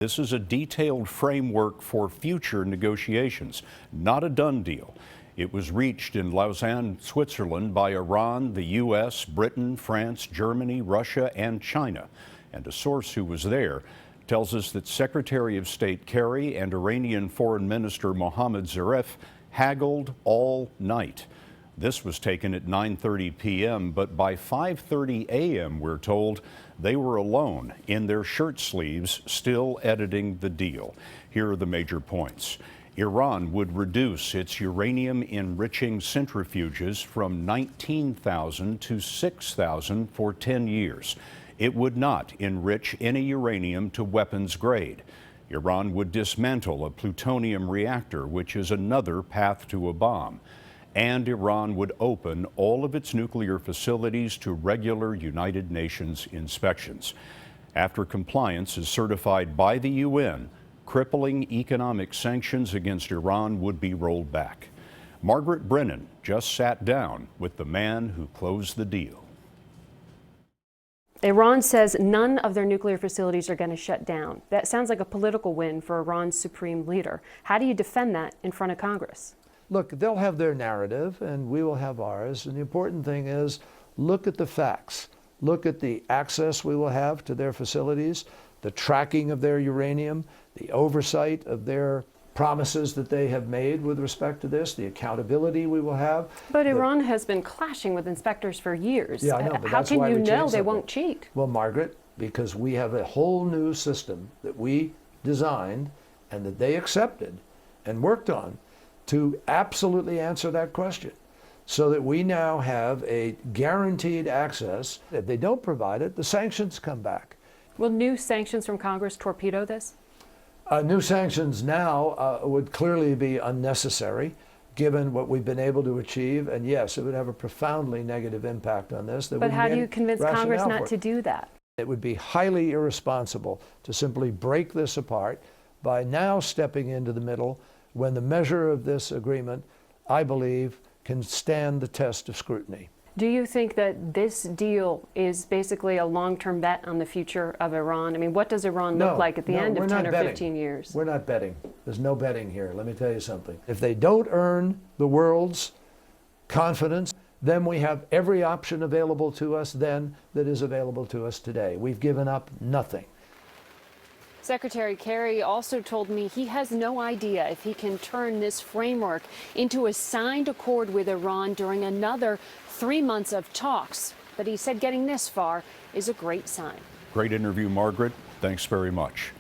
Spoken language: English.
This is a detailed framework for future negotiations, not a done deal. It was reached in Lausanne, Switzerland by Iran, the U.S., Britain, France, Germany, Russia, and China. And a source who was there tells us that Secretary of State Kerry and Iranian Foreign Minister Mohammad Zarif haggled all night. This was taken at 9:30 p.m., but by 5:30 a.m., we're told, they were alone in their shirt sleeves, still editing the deal. Here are the major points. Iran would reduce its uranium-enriching centrifuges from 19,000 to 6,000 for 10 years. It would not enrich any uranium to weapons grade. Iran would dismantle a plutonium reactor, which is another path to a bomb. And Iran would open all of its nuclear facilities to regular United Nations inspections. After compliance is certified by the UN, crippling economic sanctions against Iran would be rolled back. Margaret Brennan just sat down with the man who closed the deal. Iran says none of their nuclear facilities are going to shut down. That sounds like a political win for Iran's supreme leader. How do you defend that in front of Congress? Look, they'll have their narrative and we will have ours. And the important thing is look at the facts. Look at the access we will have to their facilities, the tracking of their uranium, the oversight of their promises that they have made with respect to this, the accountability we will have. But Iran has been clashing with inspectors for years. Yeah, I know, but how can you know they won't cheat? Well, Margaret, because we have a whole new system that we designed and that they accepted and worked on to absolutely answer that question, so that we now have a guaranteed access. If they don't provide it, the sanctions come back. Will new sanctions from Congress torpedo this? New sanctions now would clearly be unnecessary, given what we've been able to achieve, and yes, it would have a profoundly negative impact on this. But how do you convince Congress not to do that? It would be highly irresponsible to simply break this apart by now stepping into the middle when the measure of this agreement, I believe, can stand the test of scrutiny. Do you think that this deal is basically a long-term bet on the future of Iran? I mean, what does Iran look like at the end of 10 or 15 years? We're not betting. There's no betting here. Let me tell you something. If they don't earn the world's confidence, then we have every option available to us then that is available to us today. We've given up nothing. Secretary Kerry also told me he has no idea if he can turn this framework into a signed accord with Iran during another 3 months of talks. But he said getting this far is a great sign. Great interview, Margaret. Thanks very much.